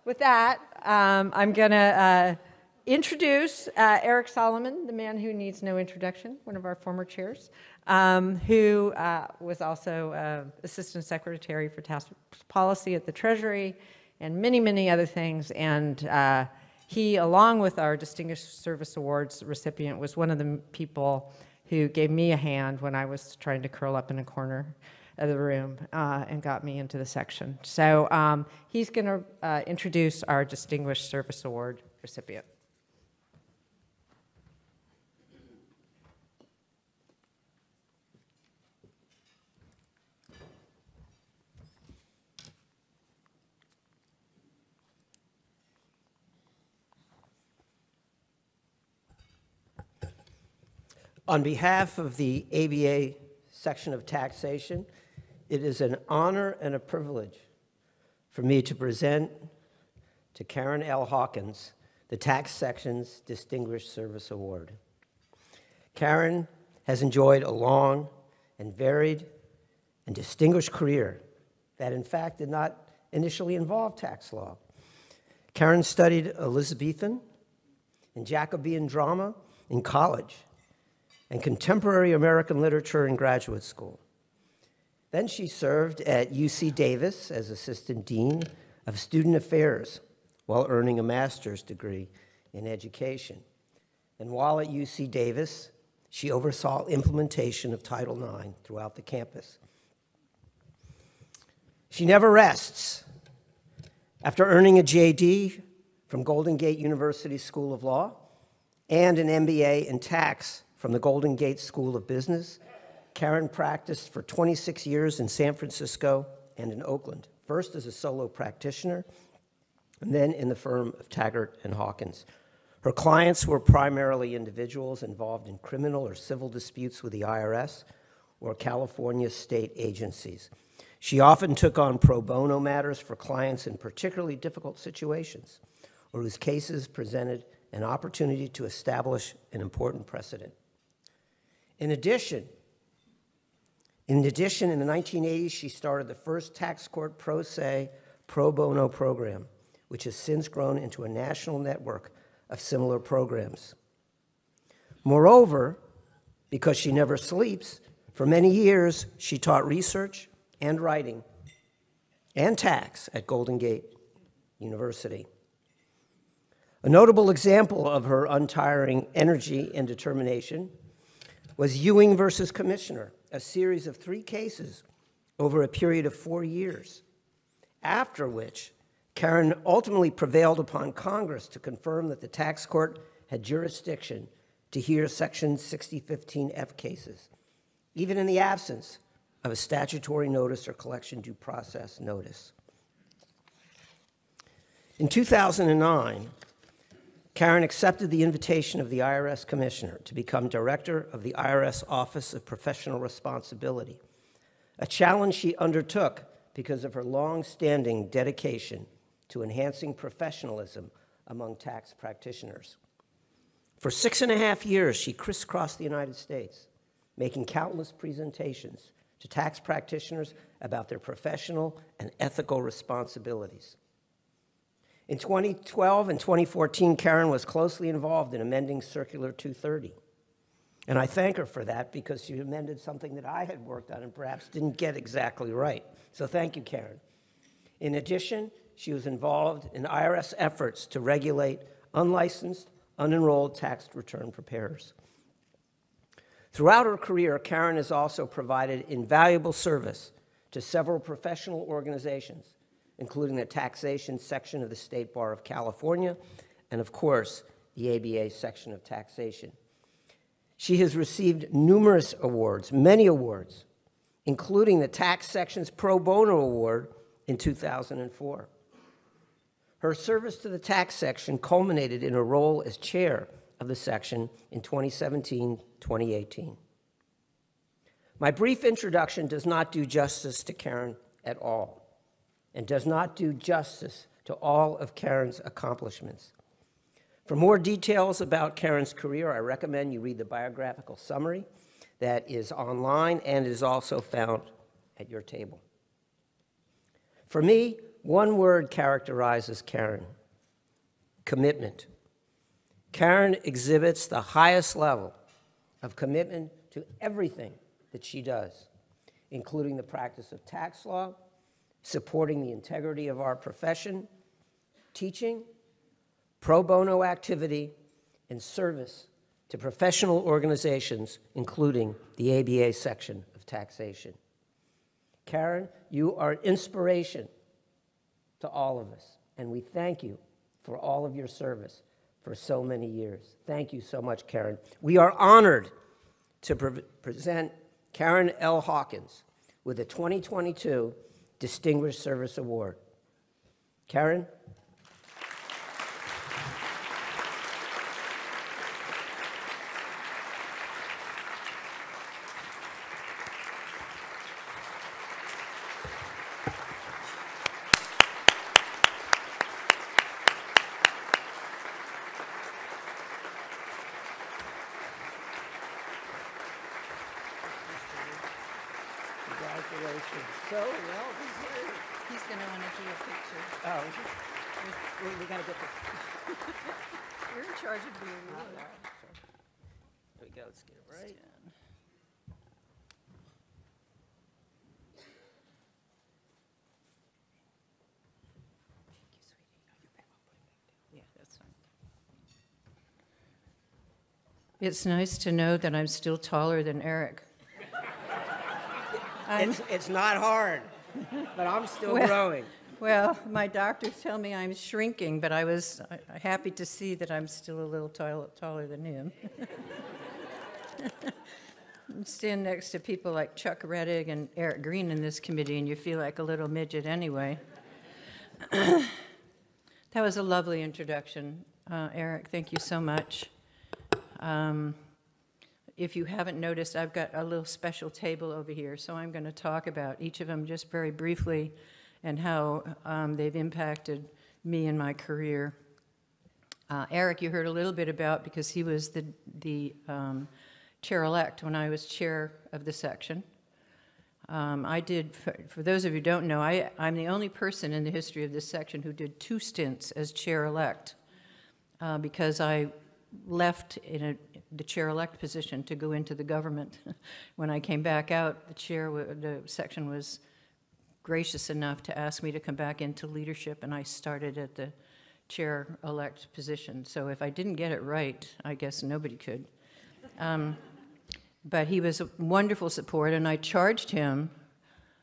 with that, I'm going to introduce Eric Solomon, the man who needs no introduction, one of our former chairs, who was also Assistant Secretary for Tax Policy at the Treasury and many, many other things. And he, along with our Distinguished Service Awards recipient, was one of the people who gave me a hand when I was trying to curl up in a corner of the room and got me into the section. So he's going to introduce our Distinguished Service Award recipient. On behalf of the ABA Section of Taxation, it is an honor and a privilege for me to present to Karen L. Hawkins the Tax Section's Distinguished Service Award. Karen has enjoyed a long and varied and distinguished career that, in fact, did not initially involve tax law. Karen studied Elizabethan and Jacobean drama in college and contemporary American literature in graduate school. Then she served at UC Davis as Assistant Dean of Student Affairs while earning a master's degree in education. And while at UC Davis, she oversaw implementation of Title IX throughout the campus. She never rests. After earning a JD from Golden Gate University School of Law and an MBA in tax from the Golden Gate School of Business, Karen practiced for 26 years in San Francisco and in Oakland, first as a solo practitioner, and then in the firm of Taggart and Hawkins. Her clients were primarily individuals involved in criminal or civil disputes with the IRS or California state agencies. She often took on pro bono matters for clients in particularly difficult situations or whose cases presented an opportunity to establish an important precedent. In addition, in the 1980s, she started the first tax court pro se pro bono program, which has since grown into a national network of similar programs. Moreover, because she never sleeps, for many years she taught research and writing and tax at Golden Gate University. A notable example of her untiring energy and determination was Ewing versus Commissioner, a series of 3 cases over a period of 4 years, after which Karen ultimately prevailed upon Congress to confirm that the tax court had jurisdiction to hear Section 6015F cases, even in the absence of a statutory notice or collection due process notice. In 2009, Karen accepted the invitation of the IRS Commissioner to become director of the IRS Office of Professional Responsibility, a challenge she undertook because of her long-standing dedication to enhancing professionalism among tax practitioners. For 6.5 years, she crisscrossed the United States, making countless presentations to tax practitioners about their professional and ethical responsibilities. In 2012 and 2014, Karen was closely involved in amending Circular 230. And I thank her for that because she amended something that I had worked on and perhaps didn't get exactly right. So thank you, Karen. In addition, she was involved in IRS efforts to regulate unlicensed, unenrolled tax return preparers. Throughout her career, Karen has also provided invaluable service to several professional organizations, including the taxation section of the State Bar of California, and of course, the ABA Section of Taxation. She has received numerous awards, many awards, including the Tax Section's Pro Bono Award in 2004. Her service to the tax section culminated in a role as chair of the section in 2017-2018. My brief introduction does not do justice to Karen at all, and does not do justice to all of Karen's accomplishments. For more details about Karen's career, I recommend you read the biographical summary that is online and is also found at your table. For me, One word characterizes Karen: commitment. Karen exhibits the highest level of commitment to everything that she does, including the practice of tax law, supporting the integrity of our profession, teaching, pro bono activity, and service to professional organizations, including the ABA Section of Taxation. Karen, you are an inspiration to all of us, and we thank you for all of your service for so many years. Thank you so much, Karen. We are honored to present Karen L. Hawkins with the 2022 Distinguished Service Award. Karen? Congratulations. So well deserved. He's going to want to do a picture. Oh, we got to get this. You're in charge of the award. There we go. Let's get it right. Yeah, that's fine. It's nice to know that I'm still taller than Eric. It's not hard, but I'm still growing. Well, my doctors tell me I'm shrinking, but I was happy to see that I'm still a little taller than him. You stand next to people like Chuck Rettig and Eric Green in this committee, and you feel like a little midget anyway. That was a lovely introduction, Eric. Thank you so much. If you haven't noticed, I've got a little special table over here, so I'm going to talk about each of them just very briefly and how they've impacted me in my career. Eric, you heard a little bit about because he was the chair-elect when I was chair of the section. I did, for those of you who don't know, I'm the only person in the history of this section who did 2 stints as chair-elect because I left in the chair-elect position to go into the government. When I came back out, the section was gracious enough to ask me to come back into leadership, and I started at the chair-elect position. So if I didn't get it right, I guess nobody could. But he was a wonderful support, and I charged him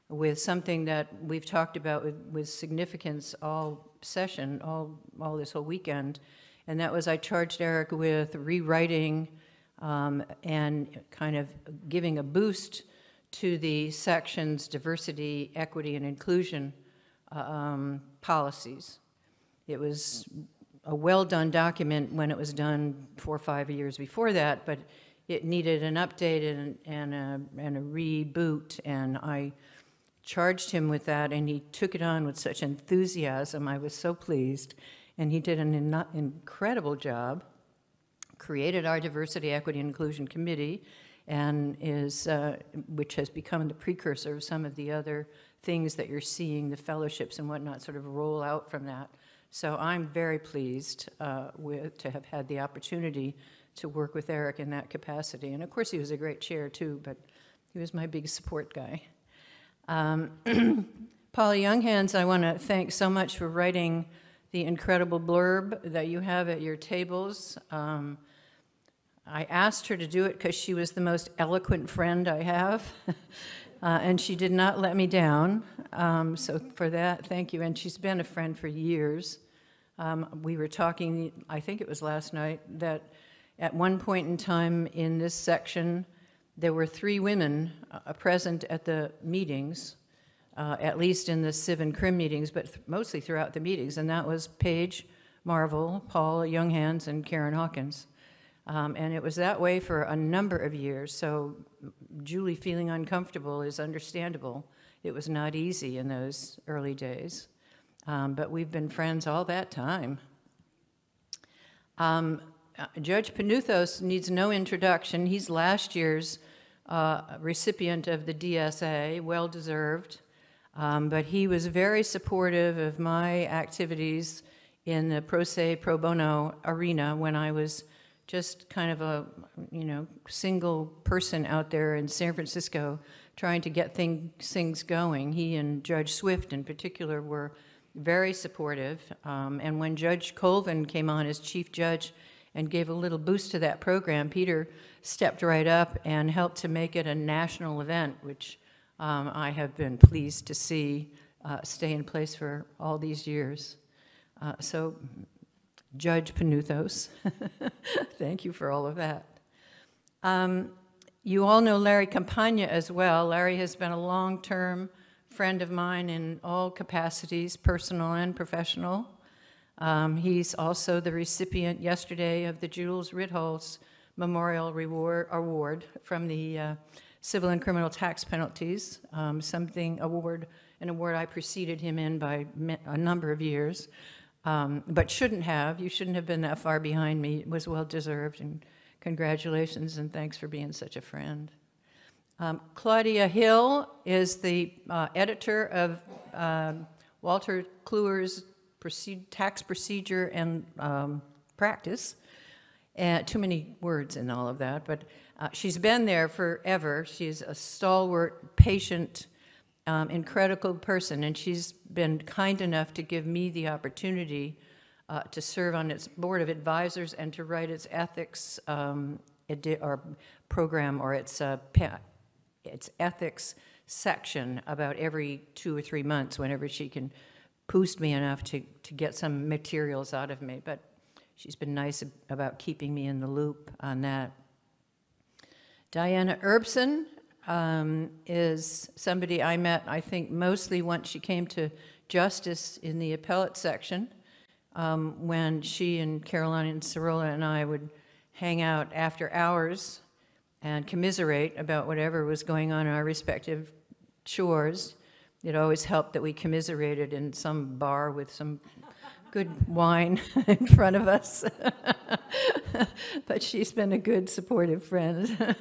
with something that we've talked about with significance all session, all this whole weekend, and that was I charged Eric with rewriting and kind of giving a boost to the section's diversity, equity, and inclusion policies. It was a well-done document when it was done 4 or 5 years before that, but it needed an update and a reboot, and I charged him with that, and he took it on with such enthusiasm. I was so pleased. And he did an incredible job, created our Diversity, Equity, and Inclusion Committee, and which has become the precursor of some of the other things that you're seeing, the fellowships and whatnot, sort of roll out from that. So I'm very pleased to have had the opportunity to work with Eric in that capacity. And of course, he was a great chair too, but he was my big support guy. Paula Younghans, I want to thank so much for writing the incredible blurb that you have at your tables. I asked her to do it because she was the most eloquent friend I have, and she did not let me down. So for that, thank you. And she's been a friend for years. We were talking, I think it was last night, that at one point in time in this section, there were 3 women present at the meetings, at least in the Civ and Crim meetings, but mostly throughout the meetings, and that was Paige Marvel, Paula Younghans, and Karen Hawkins. And it was that way for a number of years, so Julie feeling uncomfortable is understandable. It was not easy in those early days, but we've been friends all that time. Judge Panuthos needs no introduction. He's last year's recipient of the DSA, well-deserved. But he was very supportive of my activities in the pro se pro bono arena when I was just kind of a, single person out there in San Francisco trying to get things going. He and Judge Swift in particular were very supportive. And when Judge Colvin came on as chief judge and gave a little boost to that program, Peter stepped right up and helped to make it a national event, which I have been pleased to see stay in place for all these years. So, Judge Panuthos, thank you for all of that. You all know Larry Campagna as well. Larry has been a long-term friend of mine in all capacities, personal and professional. He's also the recipient yesterday of the Jules Ritholtz Memorial Award from the Civil and Criminal Tax Penalties, an award I preceded him in by a number of years, but you shouldn't have been that far behind me. It was well-deserved, and congratulations, and thanks for being such a friend. Claudia Hill is the editor of Walter Kluwer's Tax Procedure and Practice. Too many words in all of that, but she's been there forever. She's a stalwart, patient, incredible person, and she's been kind enough to give me the opportunity to serve on its board of advisors and to write its ethics program or its ethics section about every 2 or 3 months whenever she can boost me enough to get some materials out of me. But she's been nice about keeping me in the loop on that. Diana Urbson is somebody I met, I think, mostly once she came to justice in the appellate section, when she and Caroline and Sorolla and I would hang out after hours and commiserate about whatever was going on in our respective chores. It always helped that we commiserated in some bar with some good wine in front of us. But she's been a good, supportive friend.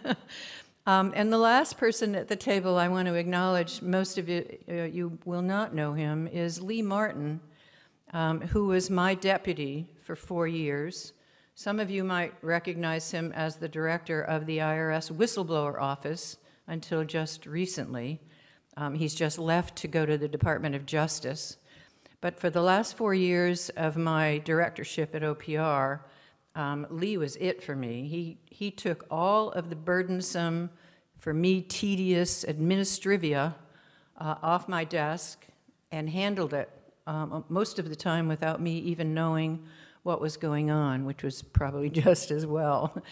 And the last person at the table I want to acknowledge, most of you will not know him, is Lee Martin, who was my deputy for 4 years. Some of you might recognize him as the director of the IRS whistleblower office until just recently. He's just left to go to the Department of Justice. But for the last 4 years of my directorship at OPR, Lee was it for me. He took all of the burdensome, for me, tedious administrivia off my desk and handled it most of the time without me even knowing what was going on, which was probably just as well.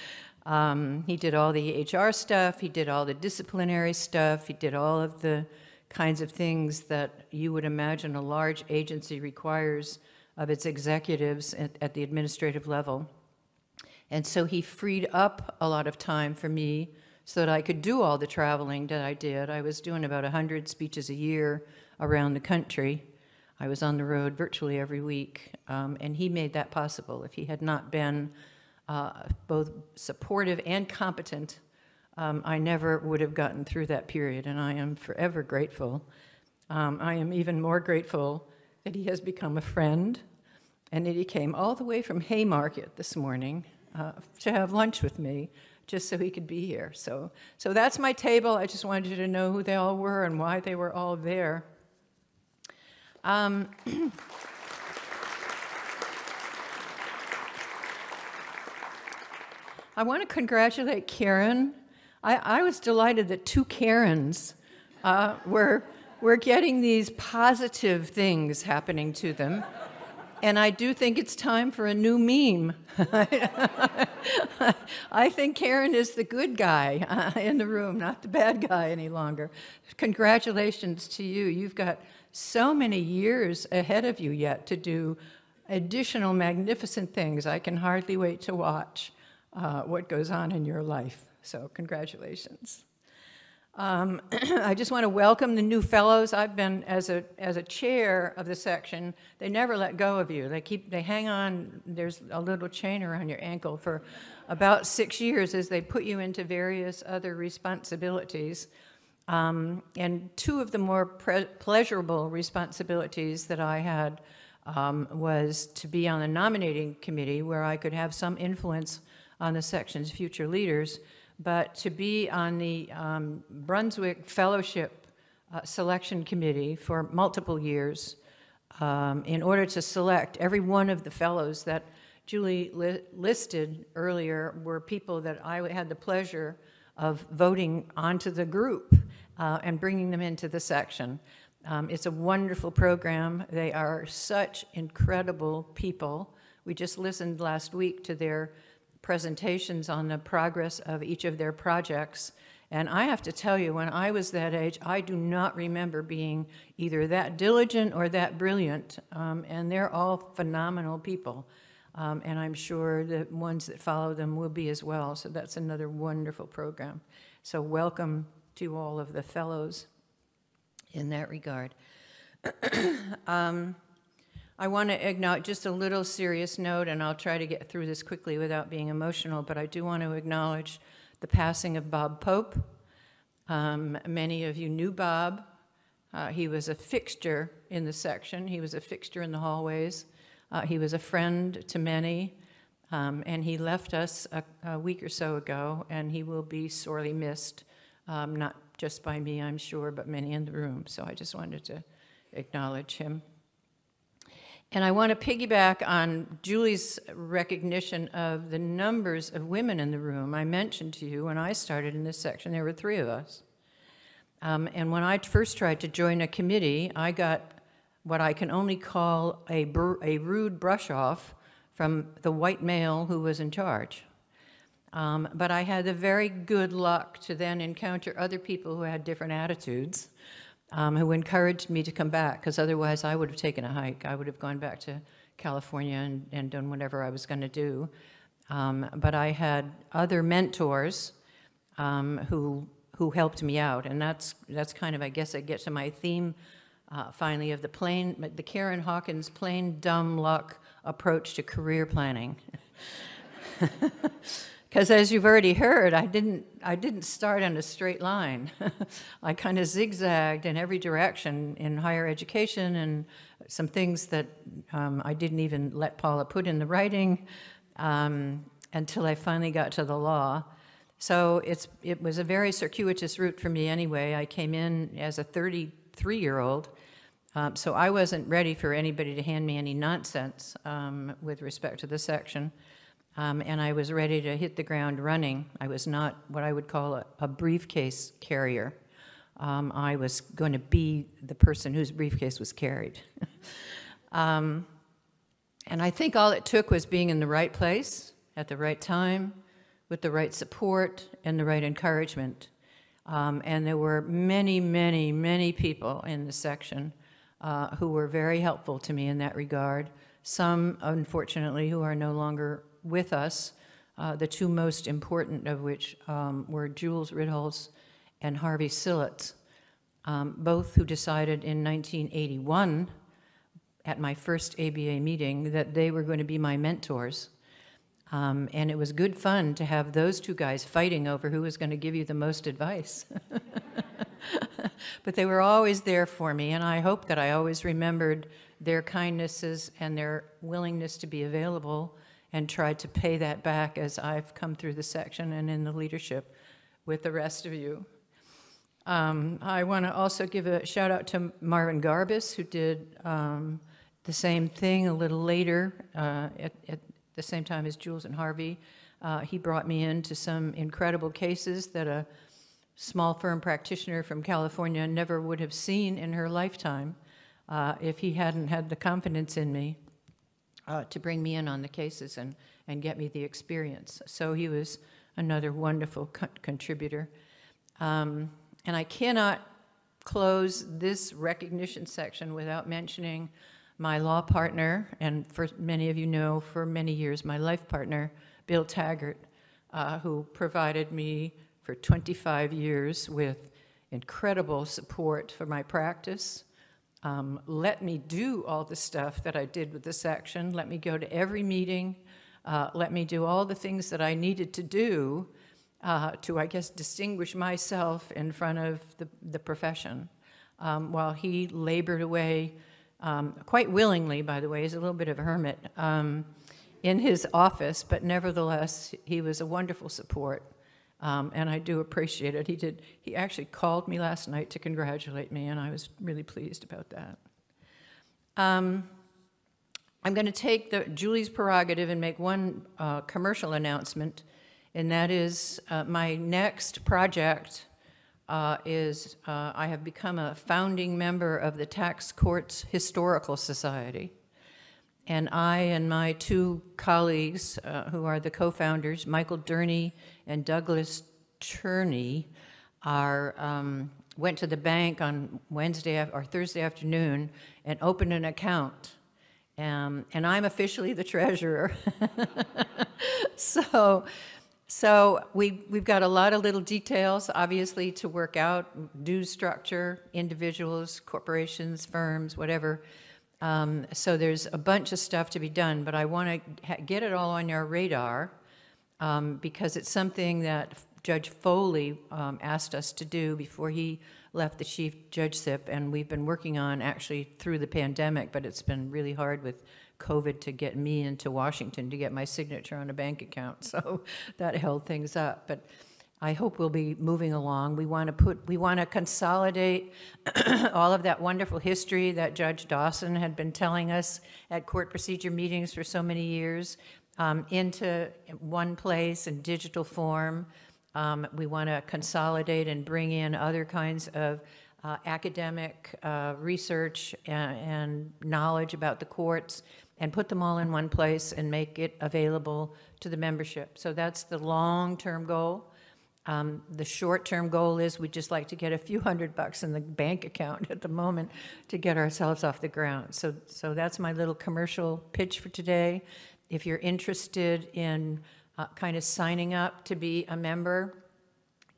He did all the HR stuff, he did all the disciplinary stuff, he did all of the kinds of things that you would imagine a large agency requires of its executives at the administrative level. And so he freed up a lot of time for me so that I could do all the traveling that I did. I was doing about 100 speeches a year around the country. I was on the road virtually every week, and he made that possible. If he had not been both supportive and competent, I never would have gotten through that period, and I am forever grateful. I am even more grateful that he has become a friend and that he came all the way from Haymarket this morning to have lunch with me just so he could be here. So that's my table. I just wanted you to know who they all were and why they were all there. I want to congratulate Karen. I was delighted that 2 Karens were getting these positive things happening to them. And I do think it's time for a new meme. I think Karen is the good guy in the room, not the bad guy any longer. Congratulations to you. You've got so many years ahead of you yet to do additional magnificent things. I can hardly wait to watch what goes on in your life. So congratulations. I just want to welcome the new fellows. I've been, as a chair of the section, they never let go of you. They hang on, there's a little chain around your ankle for about 6 years as they put you into various other responsibilities. And two of the more pleasurable responsibilities that I had was to be on the nominating committee, where I could have some influence on the section's future leaders, but to be on the Brunswick Fellowship Selection Committee for multiple years in order to select every one of the fellows that Julie listed earlier were people that I had the pleasure of voting onto the group and bringing them into the section. It's a wonderful program. They are such incredible people. We just listened last week to their presentations on the progress of each of their projects. And I have to tell you, when I was that age, I do not remember being either that diligent or that brilliant. And they're all phenomenal people. And I'm sure the ones that follow them will be as well. So that's another wonderful program. So welcome to all of the fellows in that regard. I want to acknowledge just a little serious note, and I'll try to get through this quickly without being emotional, but I do want to acknowledge the passing of Bob Pope. Many of you knew Bob. He was a fixture in the section. He was a fixture in the hallways. He was a friend to many, and he left us a week or so ago, and he will be sorely missed, not just by me, I'm sure, but many in the room. So I just wanted to acknowledge him. And I want to piggyback on Julie's recognition of the numbers of women in the room. I mentioned to you when I started in this section, there were 3 of us. And when I first tried to join a committee, I got what I can only call a rude brush-off from the white male who was in charge. But I had the very good luck to then encounter other people who had different attitudes, who encouraged me to come back, because otherwise I would have taken a hike. I would have gone back to California and done whatever I was going to do. But I had other mentors who helped me out, and that's kind of, I guess, I get to my theme finally of the Karen Hawkins plain dumb luck approach to career planning. Because as you've already heard, I didn't start on a straight line. I kind of zigzagged in every direction in higher education, and some things that I didn't even let Paula put in the writing until I finally got to the law. So it was a very circuitous route for me anyway. I came in as a 33-year-old, so I wasn't ready for anybody to hand me any nonsense with respect to the section. And I was ready to hit the ground running. I was not what I would call a briefcase carrier. I was going to be the person whose briefcase was carried. And I think all it took was being in the right place at the right time, with the right support and the right encouragement. And there were many, many, many people in the section who were very helpful to me in that regard. Some, unfortunately, who are no longer with us, the 2 most important of which were Jules Ritholtz and Harvey Sillett, both who decided in 1981 at my first ABA meeting that they were going to be my mentors. And it was good fun to have those 2 guys fighting over who was going to give you the most advice. But they were always there for me, and I hope that I always remembered their kindnesses and their willingness to be available, and tried to pay that back as I've come through the section and in the leadership with the rest of you. I want to also give a shout out to Marvin Garbas, who did the same thing a little later at the same time as Jules and Harvey. He brought me into some incredible cases that a small firm practitioner from California never would have seen in her lifetime if he hadn't had the confidence in me to bring me in on the cases and get me the experience. So he was another wonderful contributor. And I cannot close this recognition section without mentioning my law partner, and for many of you know, for many years, my life partner, Bill Taggart, who provided me for 25 years with incredible support for my practice. Let me do all the stuff that I did with the section, let me go to every meeting, let me do all the things that I needed to do to, I guess, distinguish myself in front of the profession, while he labored away, quite willingly, by the way. He's a little bit of a hermit in his office, but nevertheless, he was a wonderful support, and I do appreciate it. He actually called me last night to congratulate me, and I was really pleased about that. I'm going to take Julie's prerogative and make one commercial announcement, and that is my next project is I have become a founding member of the Tax Courts Historical Society. And I and my two colleagues, who are the co-founders, Michael Durney and Douglas Turney, went to the bank on Wednesday or Thursday afternoon and opened an account. And I'm officially the treasurer. So we've got a lot of little details, obviously, to work out: due structure, individuals, corporations, firms, whatever. So there's a bunch of stuff to be done, but I want to get it all on your radar because it's something that Judge Foley asked us to do before he left the chief judgeship, and we've been working on actually through the pandemic, but it's been really hard with COVID to get me into Washington to get my signature on a bank account, so that held things up. But I hope we'll be moving along. We want to consolidate all of that wonderful history that Judge Dawson had been telling us at court procedure meetings for so many years into one place in digital form. We want to consolidate and bring in other kinds of academic research and knowledge about the courts and put them all in one place and make it available to the membership. So that's the long-term goal. The short-term goal is we'd just like to get a few $100 in the bank account at the moment to get ourselves off the ground. So that's my little commercial pitch for today. If you're interested in kind of signing up to be a member,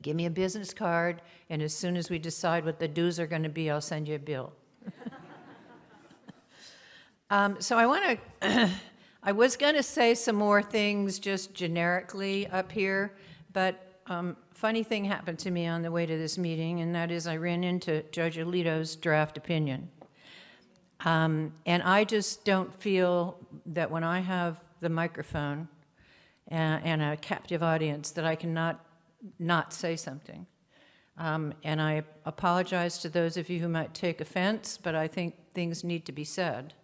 give me a business card, and as soon as we decide what the dues are going to be, I'll send you a bill. So I was going to say some more things just generically up here, but funny thing happened to me on the way to this meeting, and that is I ran into Judge Alito's draft opinion. And I just don't feel that when I have the microphone and a captive audience that I cannot not say something. And I apologize to those of you who might take offense, but I think things need to be said.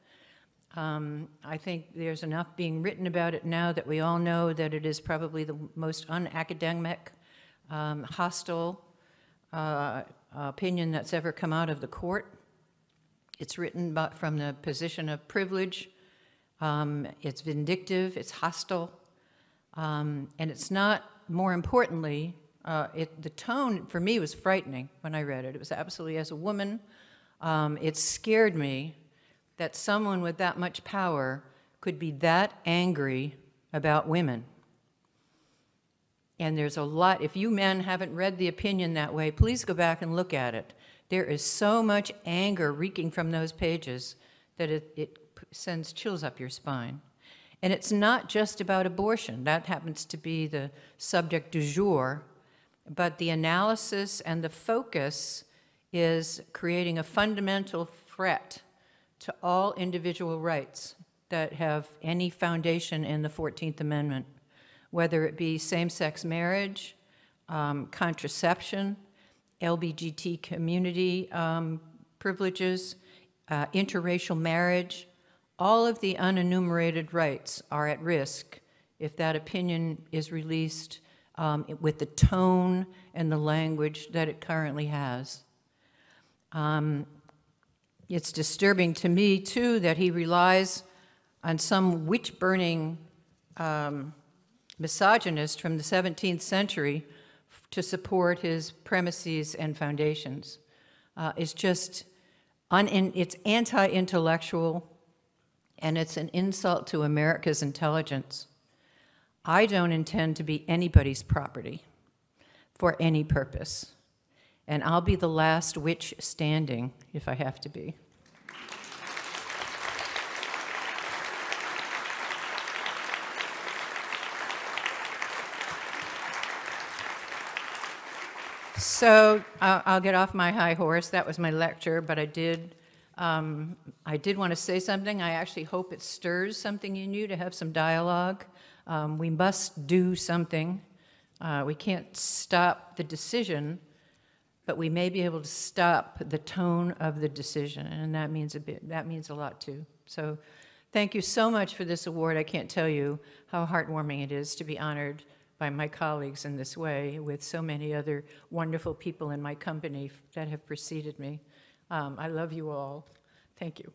I think there's enough being written about it now that we all know that it is probably the most unacademic, hostile opinion that's ever come out of the court. It's written from the position of privilege. It's vindictive, it's hostile, and it's not, more importantly, the tone for me was frightening when I read it. It was absolutely, as a woman, it scared me that someone with that much power could be that angry about women. And there's a lot, if you men haven't read the opinion that way, please go back and look at it. There is so much anger reeking from those pages that it sends chills up your spine. And it's not just about abortion. That happens to be the subject du jour, but the analysis and the focus is creating a fundamental threat to all individual rights that have any foundation in the 14th Amendment, whether it be same-sex marriage, contraception, LGBT community privileges, interracial marriage. All of the unenumerated rights are at risk if that opinion is released with the tone and the language that it currently has. It's disturbing to me, too, that he relies on some witch-burning misogynist from the 17th century to support his premises and foundations. It's just, it's anti-intellectual, and it's an insult to America's intelligence. I don't intend to be anybody's property for any purpose, and I'll be the last witch standing if I have to be. So I'll get off my high horse. That was my lecture, but I did want to say something. I actually hope it stirs something in you to have some dialogue. We must do something. We can't stop the decision, but we may be able to stop the tone of the decision, and that means a lot too. So thank you so much for this award. I can't tell you how heartwarming it is to be honored by my colleagues in this way with so many other wonderful people in my company that have preceded me. I love you all. Thank you.